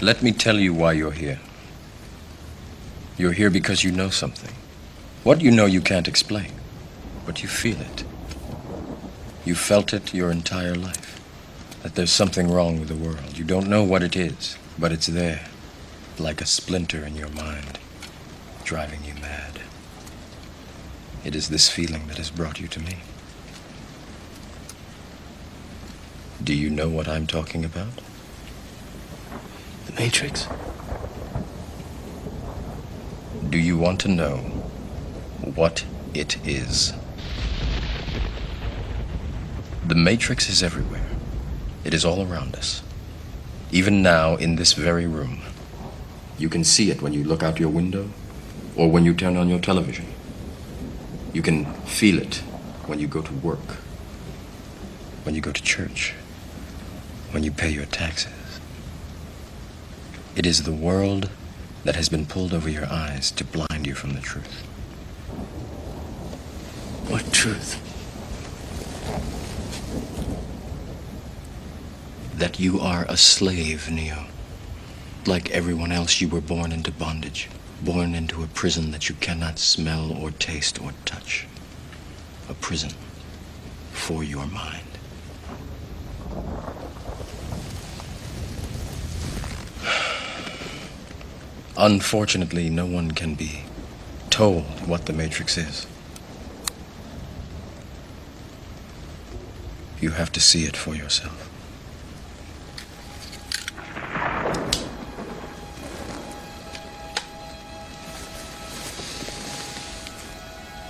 Let me tell you why you're here. You're here because you know something. What you know you can't explain, but you feel it. You felt it your entire life, that there's something wrong with the world. You don't know what it is, but it's there, like a splinter in your mind, driving you mad. It is this feeling that has brought you to me. Do you know what I'm talking about? The Matrix. Do you want to know what it is? The Matrix is everywhere. It is all around us. Even now, in this very room. You can see it when you look out your window or when you turn on your television. You can feel it when you go to work, when you go to church, when you pay your taxes. It is the world that has been pulled over your eyes to blind you from the truth. What truth? That you are a slave, Neo. Like everyone else, you were born into bondage, born into a prison that you cannot smell or taste or touch. A prison for your mind. Unfortunately, no one can be told what the Matrix is. You have to see it for yourself.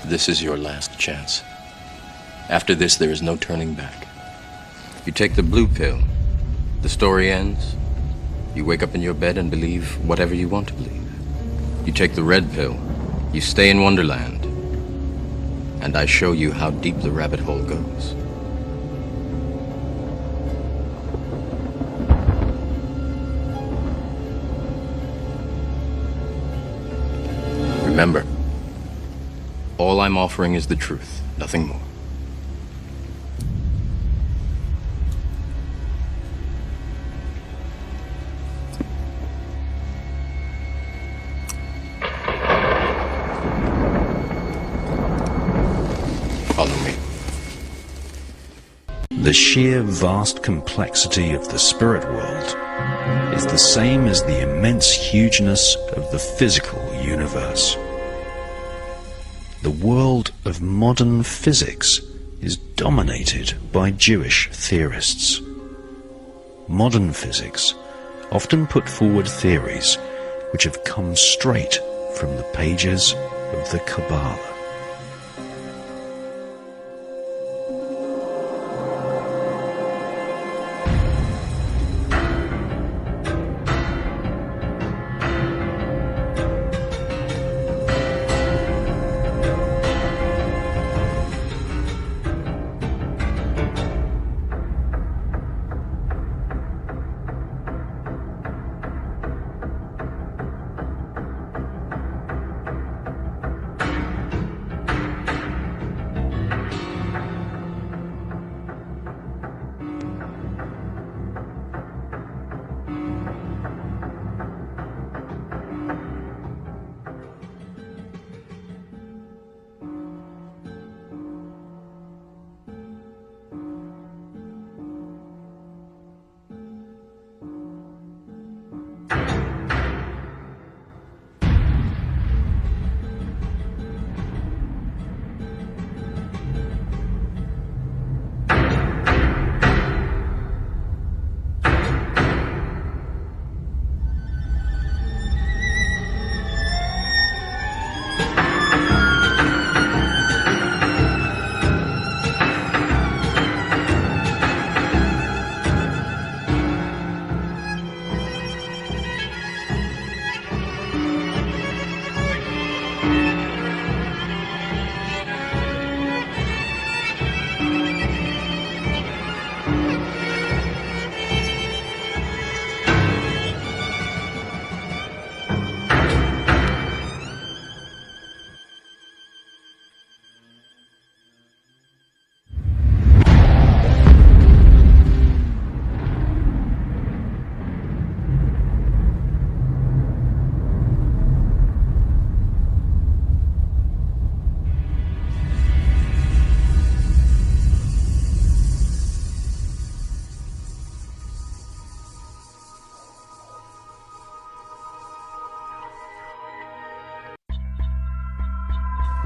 This is your last chance. After this, there is no turning back. You take the blue pill, the story ends. You wake up in your bed and believe whatever you want to believe. You take the red pill, you stay in Wonderland, and I show you how deep the rabbit hole goes. Remember, all I'm offering is the truth, nothing more. Follow me. The sheer vast complexity of the spirit world is the same as the immense hugeness of the physical universe. The world of modern physics is dominated by Jewish theorists. Modern physics often put forward theories which have come straight from the pages of the Cabala.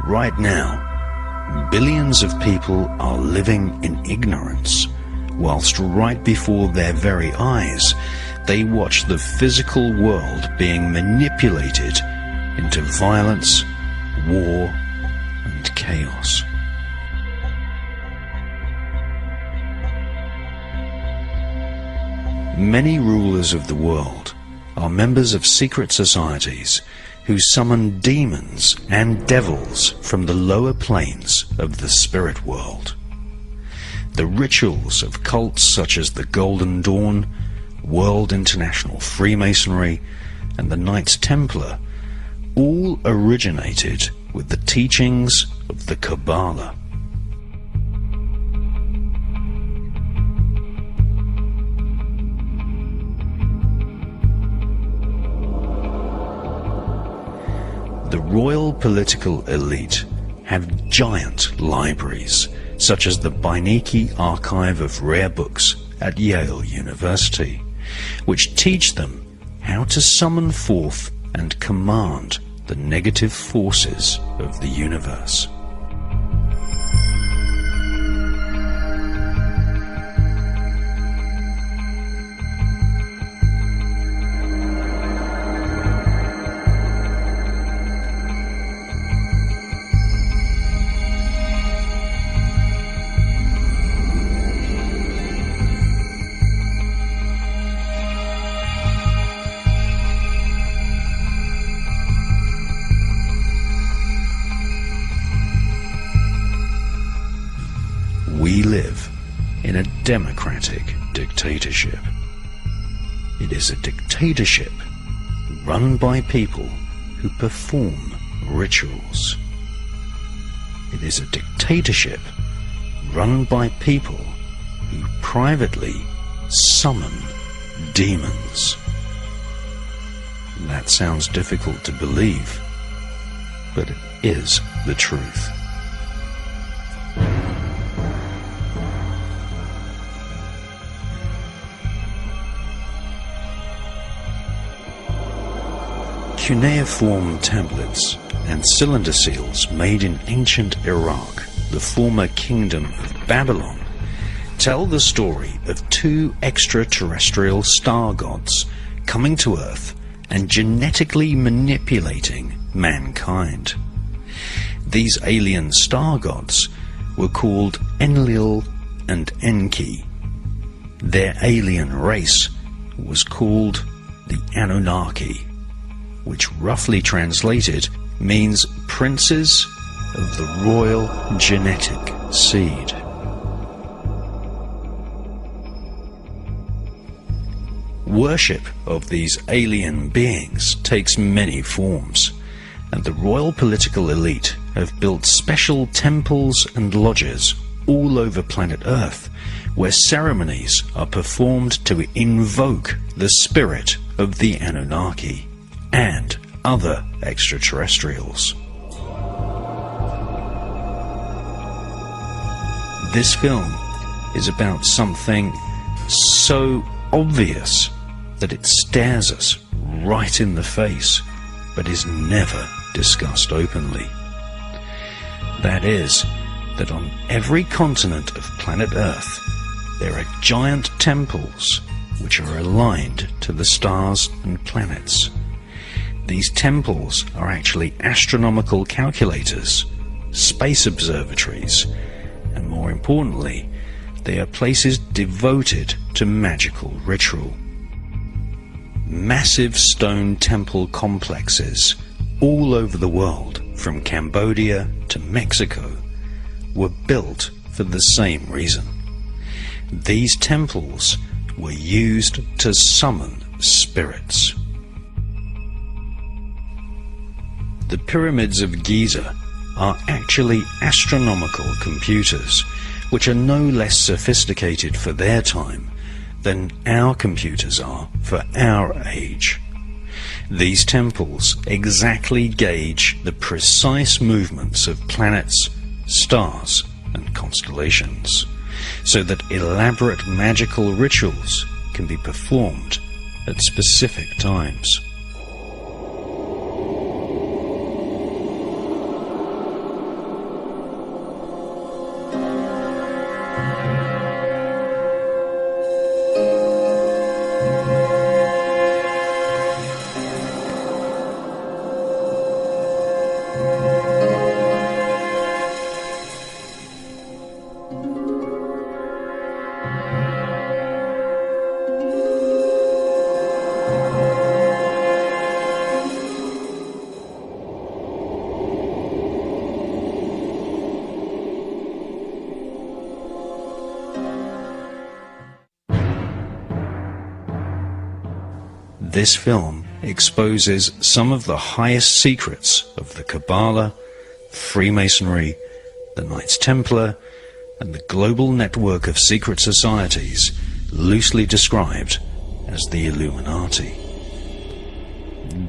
right now, billions of people are living in ignorance, whilst right before their very eyes, they watch the physical world being manipulated into violence, war, and chaos. Many rulers of the world are members of secret societies who summon demons and devils from the lower planes of the spirit world. The rituals of cults such as the Golden Dawn, World International Freemasonry, and the Knights Templar all originated with the teachings of the Cabala. The royal political elite have giant libraries, such as the Beinecke Archive of Rare Books at Yale University, which teach them how to summon forth and command the negative forces of the universe. We live in a democratic dictatorship. It is a dictatorship run by people who perform rituals. It is a dictatorship run by people who privately summon demons. That sounds difficult to believe, but it is the truth. Cuneiform tablets and cylinder seals made in ancient Iraq, the former kingdom of Babylon, tell the story of two extraterrestrial star gods coming to Earth and genetically manipulating mankind. These alien star gods were called Enlil and Enki. Their alien race was called the Anunnaki, which roughly translated means princes of the royal genetic seed. Worship of these alien beings takes many forms, and the royal political elite have built special temples and lodges all over planet Earth, where ceremonies are performed to invoke the spirit of the Anunnaki and other extraterrestrials. This film is about something so obvious that it stares us right in the face, but is never discussed openly. That is, that on every continent of planet Earth, there are giant temples which are aligned to the stars and planets. These temples are actually astronomical calculators, space observatories, and more importantly, they are places devoted to magical ritual. Massive stone temple complexes all over the world, from Cambodia to Mexico, were built for the same reason. These temples were used to summon spirits. The pyramids of Giza are actually astronomical computers, which are no less sophisticated for their time than our computers are for our age. These temples exactly gauge the precise movements of planets, stars, and constellations, so that elaborate magical rituals can be performed at specific times. This film exposes some of the highest secrets of the Cabala, Freemasonry, the Knights Templar, and the global network of secret societies loosely described as the Illuminati.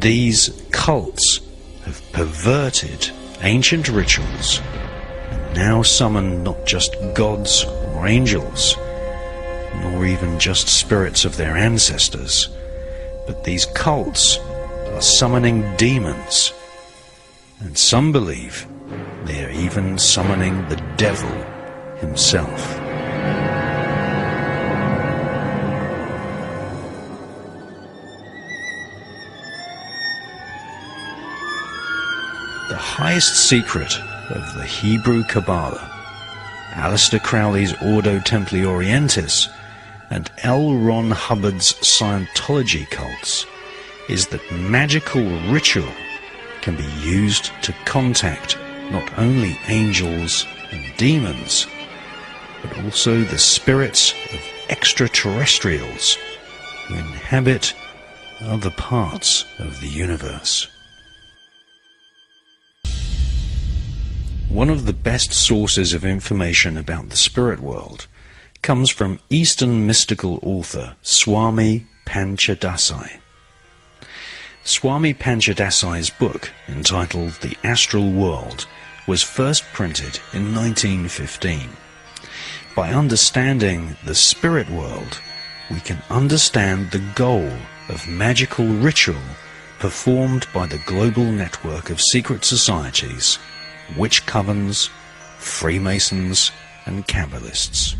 These cults have perverted ancient rituals and now summon not just gods or angels, nor even just spirits of their ancestors, but these cults are summoning demons, and some believe they are even summoning the devil himself. The highest secret of the Hebrew Cabala, Aleister Crowley's Ordo Templi Orientis, and L. Ron Hubbard's Scientology cults is that magical ritual can be used to contact not only angels and demons, but also the spirits of extraterrestrials who inhabit other parts of the universe. One of the best sources of information about the spirit world comes from Eastern mystical author Swami Panchadasai. Swami Panchadasai's book, entitled The Astral World, was first printed in 1915. By understanding the spirit world, we can understand the goal of magical ritual performed by the global network of secret societies, witch covens, Freemasons, and Kabbalists.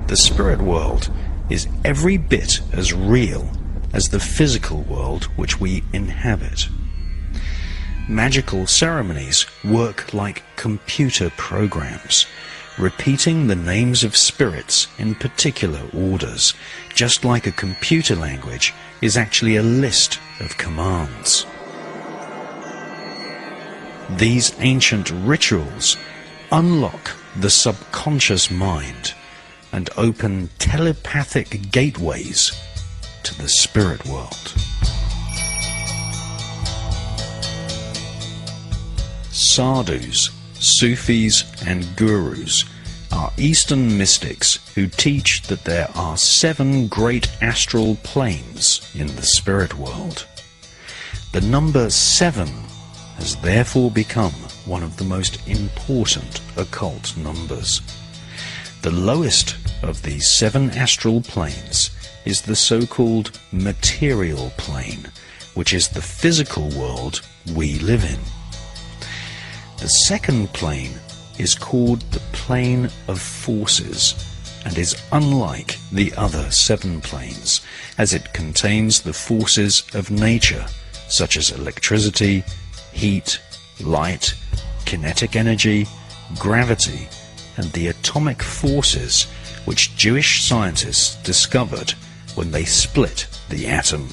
The spirit world is every bit as real as the physical world which we inhabit. Magical ceremonies work like computer programs, repeating the names of spirits in particular orders, just like a computer language is actually a list of commands. These ancient rituals unlock the subconscious mind and open telepathic gateways to the spirit world. Sadhus, Sufis, and Gurus are Eastern mystics who teach that there are 7 great astral planes in the spirit world. The number 7 has therefore become one of the most important occult numbers. The lowest of these 7 astral planes is the so-called material plane, which is the physical world we live in. The second plane is called the plane of forces and is unlike the other 7 planes, as it contains the forces of nature, such as electricity, heat, light, kinetic energy, gravity, and the atomic forces which Jewish scientists discovered when they split the atom.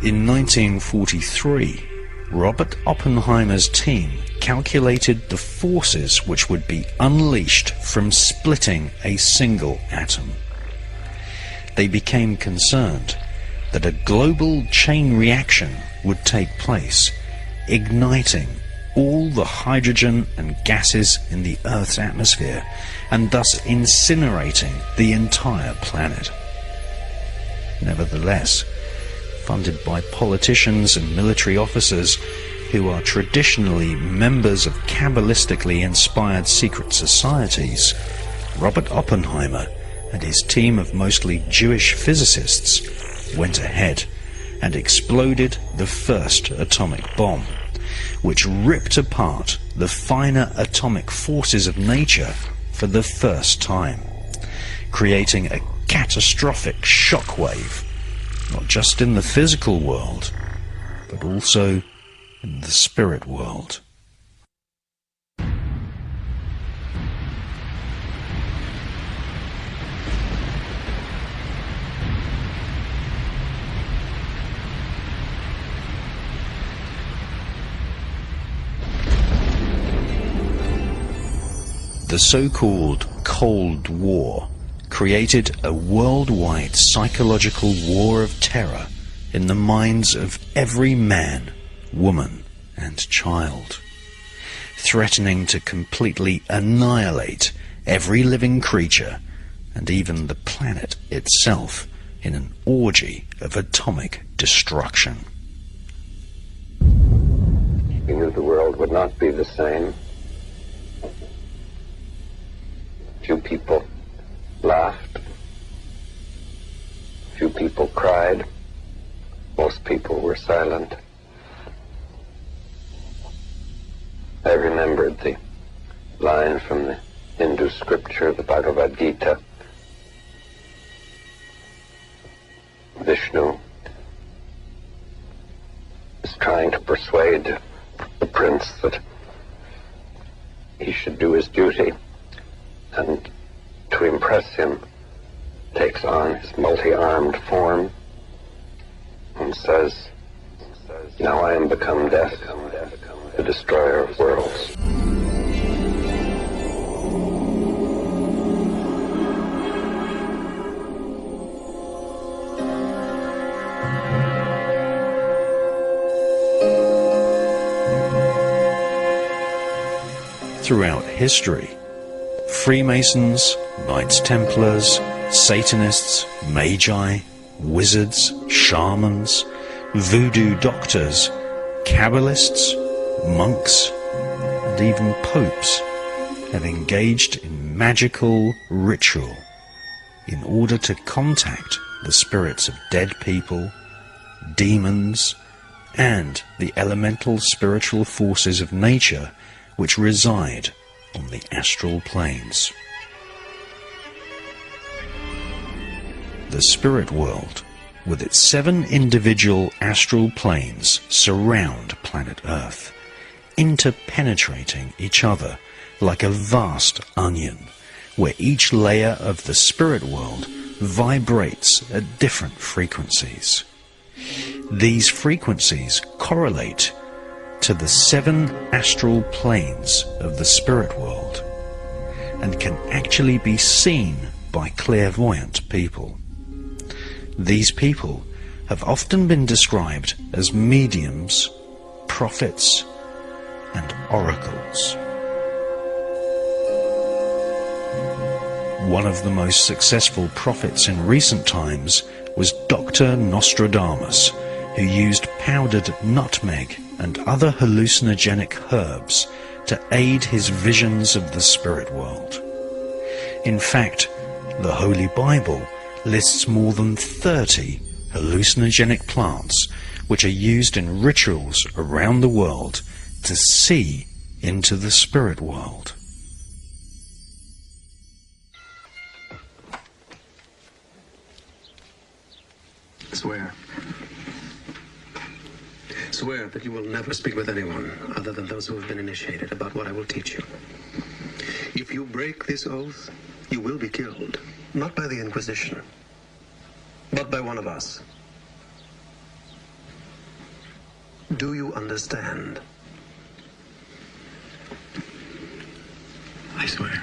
In 1943, Robert Oppenheimer's team calculated the forces which would be unleashed from splitting a single atom. They became concerned that a global chain reaction would take place, igniting all the hydrogen and gases in the Earth's atmosphere, and thus incinerating the entire planet. Nevertheless, funded by politicians and military officers, who are traditionally members of Kabbalistically inspired secret societies, Robert Oppenheimer and his team of mostly Jewish physicists went ahead and exploded the first atomic bomb, which ripped apart the finer atomic forces of nature for the first time, creating a catastrophic shockwave, not just in the physical world, but also in the spirit world. The so-called Cold War created a worldwide psychological war of terror in the minds of every man, woman, and child, threatening to completely annihilate every living creature and even the planet itself in an orgy of atomic destruction. We knew the world would not be the same. Few people laughed. Few people cried. Most people were silent. I remembered the line from the Hindu scripture, the Bhagavad Gita. Vishnu is trying to persuade the prince that he should do his duty, and to impress him takes on his multi-armed form and says, "Now I am become death, the destroyer of worlds." Throughout history, Freemasons, Knights Templars, Satanists, Magi, wizards, shamans, voodoo doctors, Kabbalists, monks, and even popes have engaged in magical ritual in order to contact the spirits of dead people, demons, and the elemental spiritual forces of nature which reside on the astral planes. The spirit world, with its 7 individual astral planes, surround planet Earth, interpenetrating each other like a vast onion, where each layer of the spirit world vibrates at different frequencies. These frequencies correlate to the 7 astral planes of the spirit world and can actually be seen by clairvoyant people. These people have often been described as mediums, prophets, and oracles. One of the most successful prophets in recent times was Dr. Nostradamus, who used powdered nutmeg and other hallucinogenic herbs to aid his visions of the spirit world. In fact, the Holy Bible lists more than 30 hallucinogenic plants which are used in rituals around the world to see into the spirit world. Swear. Swear that you will never speak with anyone other than those who have been initiated about what I will teach you. If you break this oath, you will be killed, not by the Inquisition, but by one of us. Do you understand? I swear.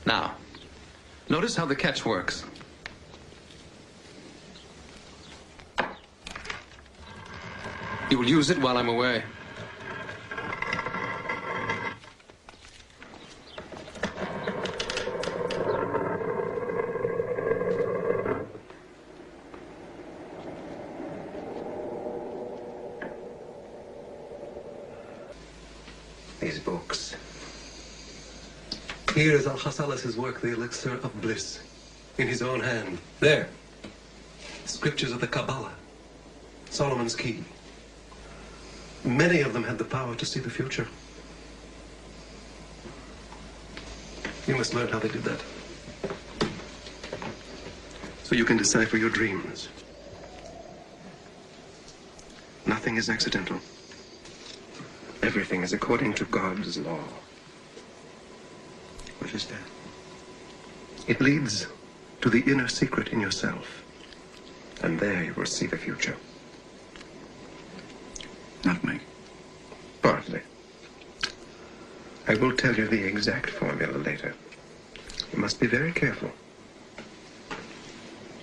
Now, notice how the catch works. You will use it while I'm away. these books. Here is Al-Hasalas's work, The Elixir of Bliss, in his own hand. There, scriptures of the Cabala, Solomon's Key. Many of them had the power to see the future. You must learn how they did that, so you can decipher your dreams. Nothing is accidental. Everything is according to God's law. What is that? It leads to the inner secret in yourself, and there you will see the future. Not me. Partly. I will tell you the exact formula later. You must be very careful.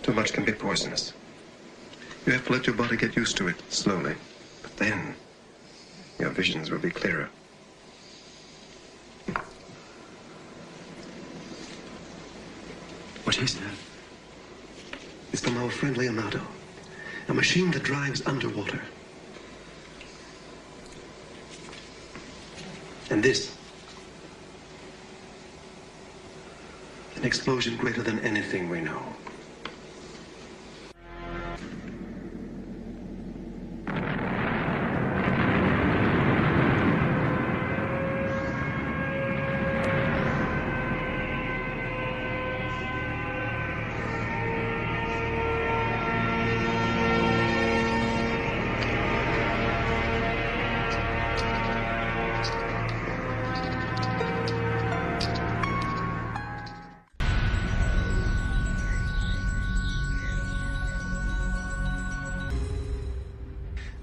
Too much can be poisonous. You have to let your body get used to it slowly. But then, your visions will be clearer. What is that? It's from our friend Leonardo. A machine that drives underwater. And this. An explosion greater than anything we know.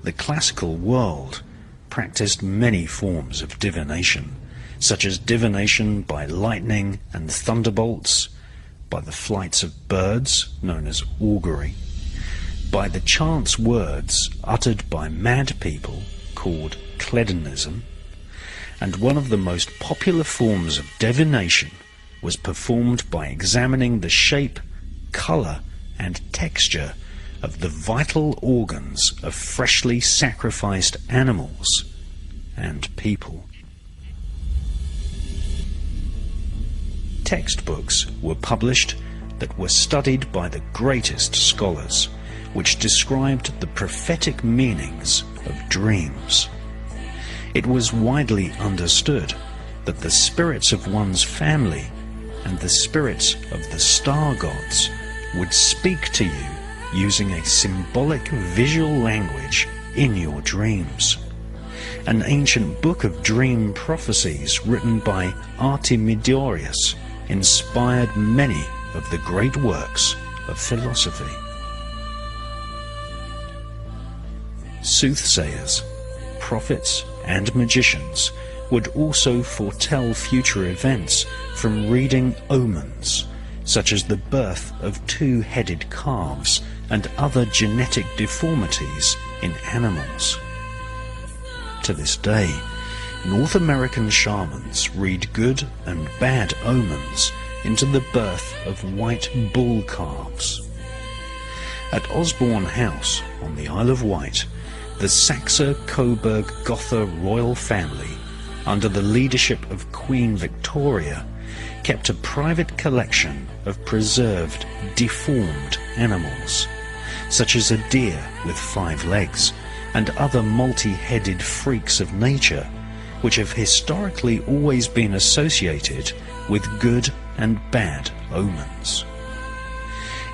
The classical world practiced many forms of divination, such as divination by lightning and thunderbolts, by the flights of birds, known as augury, by the chance words uttered by mad people, called kledonism, and one of the most popular forms of divination was performed by examining the shape, colour, and texture of the vital organs of freshly sacrificed animals and people. Textbooks were published that were studied by the greatest scholars, which described the prophetic meanings of dreams. It was widely understood that the spirits of one's family and the spirits of the star gods would speak to you using a symbolic visual language in your dreams. An ancient book of dream prophecies written by Artemidorus inspired many of the great works of philosophy. Soothsayers, prophets, and magicians would also foretell future events from reading omens, such as the birth of two-headed calves and other genetic deformities in animals. To this day, North American shamans read good and bad omens into the birth of white bull calves. At Osborne House on the Isle of Wight, the Saxe-Coburg-Gotha royal family, under the leadership of Queen Victoria, kept a private collection of preserved, deformed animals, such as a deer with 5 legs and other multi-headed freaks of nature, which have historically always been associated with good and bad omens.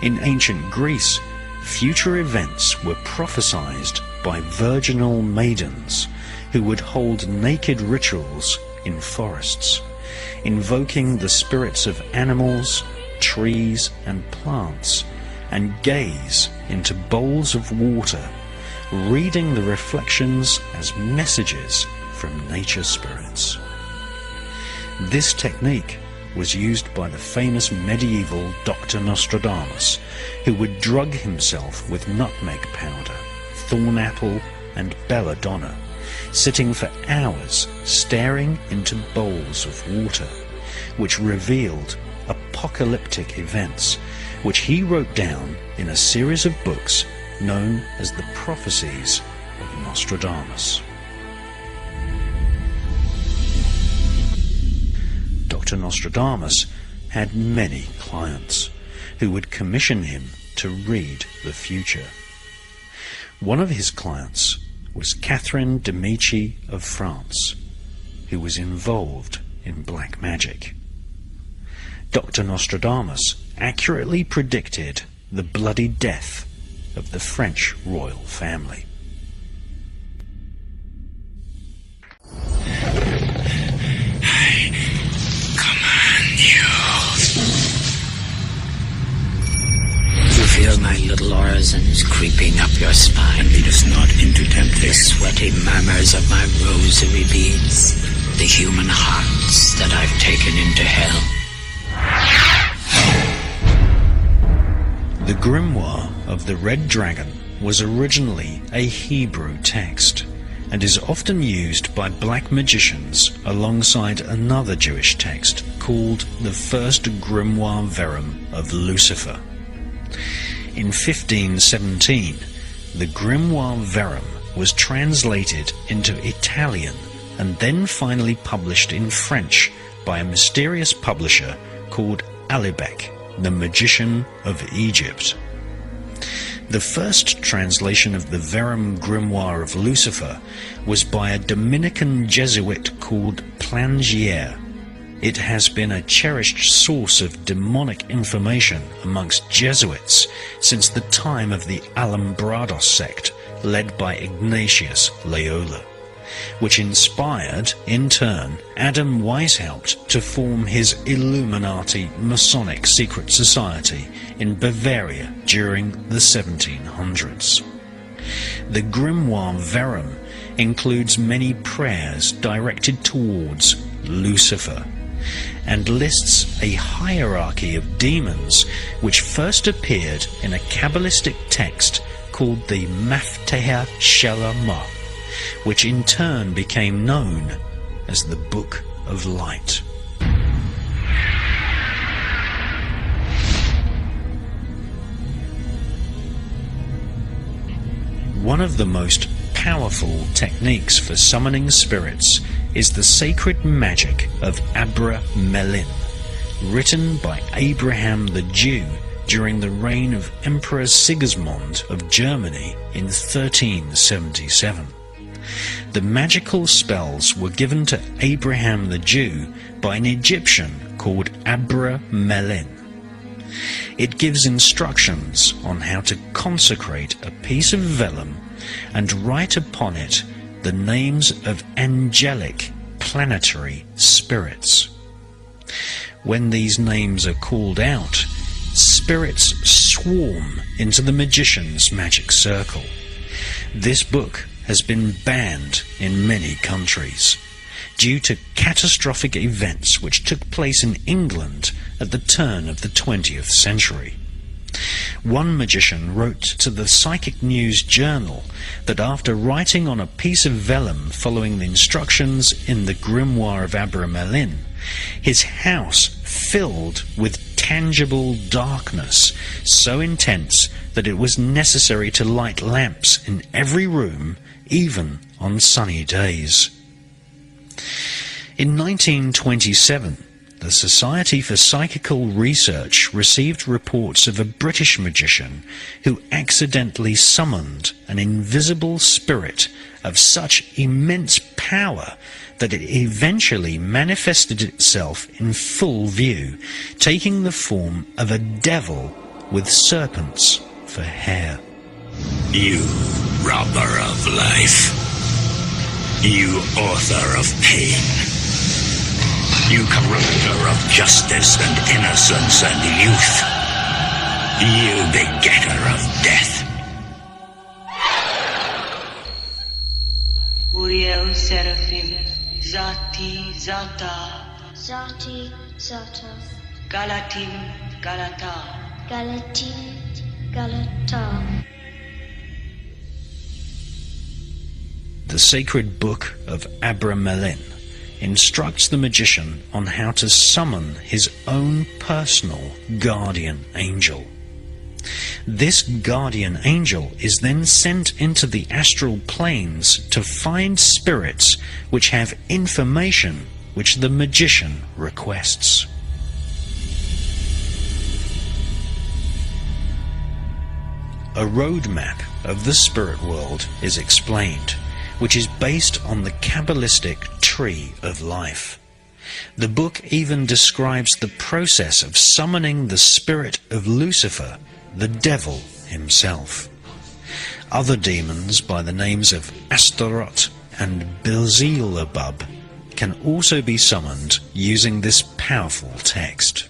In ancient Greece, future events were prophesied by virginal maidens who would hold naked rituals in forests, invoking the spirits of animals, trees, and plants, and gaze into bowls of water, reading the reflections as messages from nature spirits. This technique was used by the famous medieval Dr. Nostradamus, who would drug himself with nutmeg powder, thorn-apple, and belladonna, sitting for hours staring into bowls of water, which revealed apocalyptic events, which he wrote down in a series of books known as the Prophecies of Nostradamus. Dr. Nostradamus had many clients who would commission him to read the future. One of his clients was Catherine de' Medici of France, who was involved in black magic. Dr. Nostradamus accurately predicted the bloody death of the French royal family. You feel my little orisons creeping up your spine. Lead us not into The temptation. sweaty murmurs of my rosary beads. The human hearts that I've taken into hell. The Grimoire of the Red Dragon was originally a Hebrew text and is often used by black magicians alongside another Jewish text called the First Grimoire Verum of Lucifer. In 1517, the Grimoire Verum was translated into Italian and then finally published in French by a mysterious publisher called Alibec, the Magician of Egypt. The first translation of the Verum Grimoire of Lucifer was by a Dominican Jesuit called Plangier. It has been a cherished source of demonic information amongst Jesuits since the time of the Alumbrados sect led by Ignatius Loyola, which inspired, in turn, Adam Weishaupt to form his Illuminati Masonic secret society in Bavaria during the 1700s. The Grimoire Verum includes many prayers directed towards Lucifer, and lists a hierarchy of demons which first appeared in a Kabbalistic text called the Mafteha Shelama, which in turn became known as the Book of Light. One of the most powerful techniques for summoning spirits is the sacred magic of Abra Melin, written by Abraham the Jew during the reign of Emperor Sigismund of Germany in 1377. The magical spells were given to Abraham the Jew by an Egyptian called Abra Melin. It gives instructions on how to consecrate a piece of vellum and write upon it the names of angelic planetary spirits. When these names are called out, spirits swarm into the magician's magic circle. This book has been banned in many countries due to catastrophic events which took place in England at the turn of the 20th century. One magician wrote to the Psychic News Journal that after writing on a piece of vellum following the instructions in the Grimoire of Abramelin, his house filled with tangible darkness so intense that it was necessary to light lamps in every room, even on sunny days. In 1927, the Society for Psychical Research received reports of a British magician who accidentally summoned an invisible spirit of such immense power that it eventually manifested itself in full view, taking the form of a devil with serpents for hair. You robber of life. You author of pain. You corrupter of justice and innocence and youth. You begetter of death. Uriel Seraphim, Zati Zata, Zati Zata, Galatim Galata, Galatin Galata. The sacred book of Abramelin instructs the magician on how to summon his own personal guardian angel. This guardian angel is then sent into the astral planes to find spirits which have information which the magician requests. A roadmap of the spirit world is explained, which is based on the Kabbalistic tree of life. The book even describes the process of summoning the spirit of Lucifer, the devil himself. Other demons by the names of Astaroth and Beelzebub can also be summoned using this powerful text.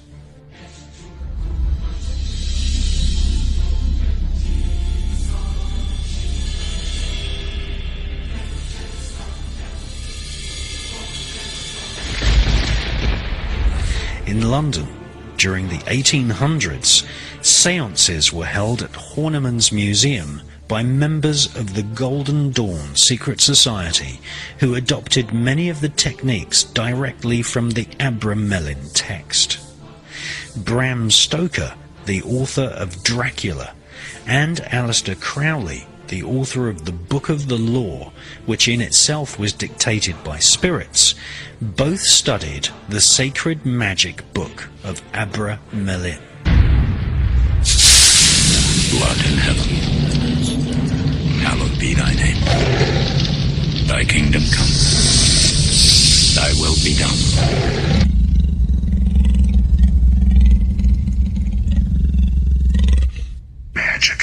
In London, during the 1800s, seances were held at Horniman's Museum by members of the Golden Dawn secret society who adopted many of the techniques directly from the Abramelin text. Bram Stoker, the author of Dracula, and Aleister Crowley, the author of the Book of the Law, which in itself was dictated by spirits, both studied the sacred magic book of Abramelin. Blood in heaven, hallowed be thy name. Thy kingdom come, thy will be done. Magic.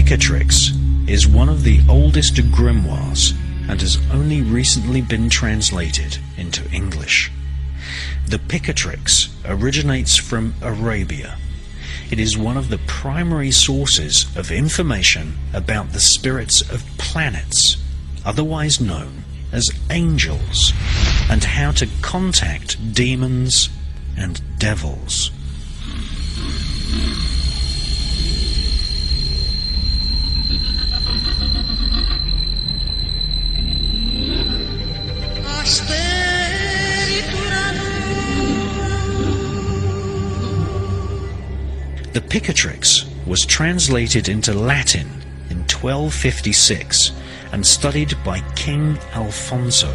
Picatrix is one of the oldest grimoires and has only recently been translated into English. The Picatrix originates from Arabia. It is one of the primary sources of information about the spirits of planets, otherwise known as angels, and how to contact demons and devils. The Picatrix was translated into Latin in 1256 and studied by King Alfonso.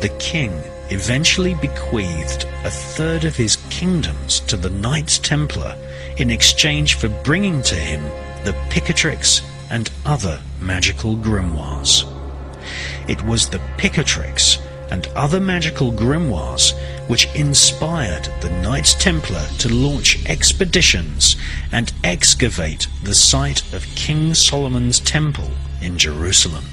The king eventually bequeathed a third of his kingdoms to the Knights Templar in exchange for bringing to him the Picatrix and other magical grimoires. It was the Picatrix and other magical grimoires which inspired the Knights Templar to launch expeditions and excavate the site of King Solomon's Temple in Jerusalem.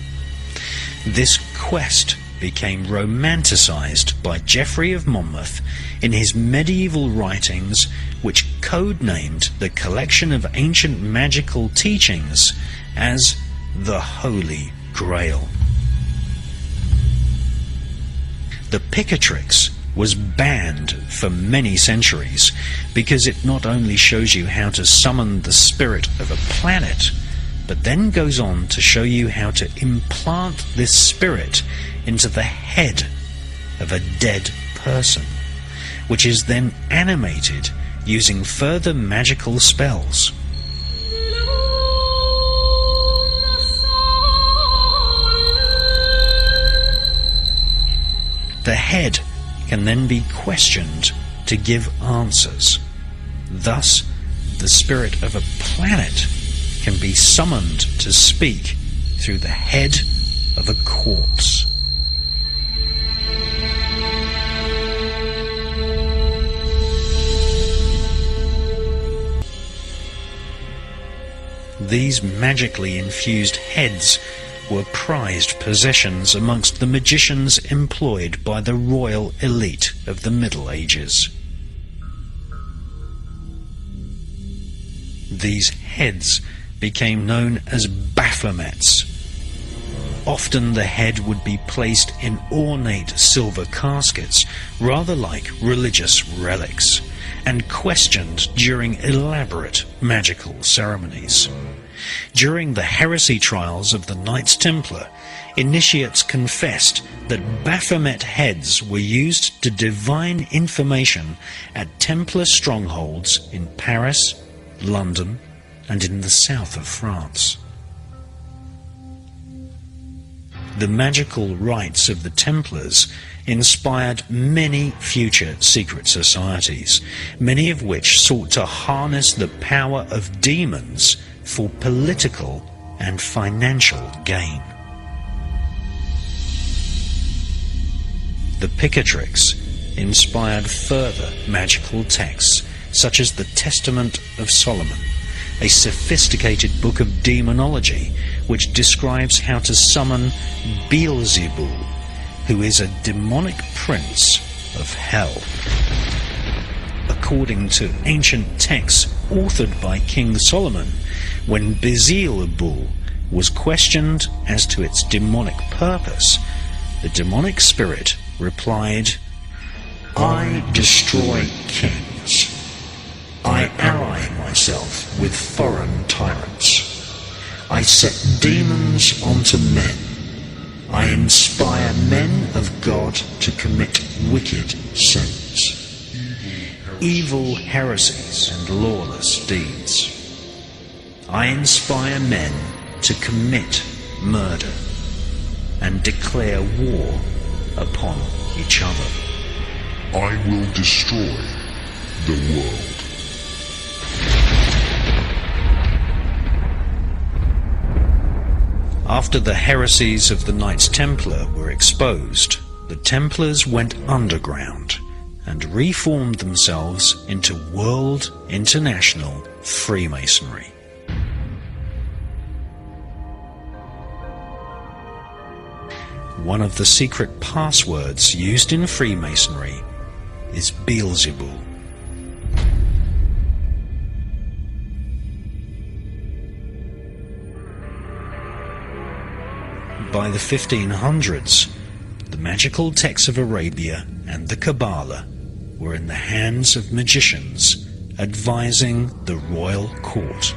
This quest became romanticized by Geoffrey of Monmouth in his medieval writings, which codenamed the collection of ancient magical teachings as the Holy Grail. The Picatrix was banned for many centuries because it not only shows you how to summon the spirit of a planet, but then goes on to show you how to implant this spirit into the head of a dead person, which is then animated using further magical spells. The head can then be questioned to give answers. Thus, the spirit of a planet can be summoned to speak through the head of a corpse. These magically infused heads were prized possessions amongst the magicians employed by the royal elite of the Middle Ages. These heads became known as Baphomets. Often the head would be placed in ornate silver caskets, rather like religious relics, and questioned during elaborate magical ceremonies. During the heresy trials of the Knights Templar, initiates confessed that Baphomet heads were used to divine information at Templar strongholds in Paris, London, and in the south of France. The magical rites of the Templars inspired many future secret societies, many of which sought to harness the power of demons for political and financial gain. The Picatrix inspired further magical texts such as the Testament of Solomon, a sophisticated book of demonology which describes how to summon Beelzebul, who is a demonic prince of hell. According to ancient texts authored by King Solomon, when Beelzebul was questioned as to its demonic purpose, the demonic spirit replied, "I destroy kings. I ally myself with foreign tyrants. I set demons onto men. I inspire men of God to commit wicked sins, evil heresies and lawless deeds. I inspire men to commit murder and declare war upon each other. I will destroy the world." After the heresies of the Knights Templar were exposed, the Templars went underground and reformed themselves into World International Freemasonry. One of the secret passwords used in Freemasonry is Beelzebul. By the 1500s, the magical texts of Arabia and the Cabala were in the hands of magicians advising the royal court.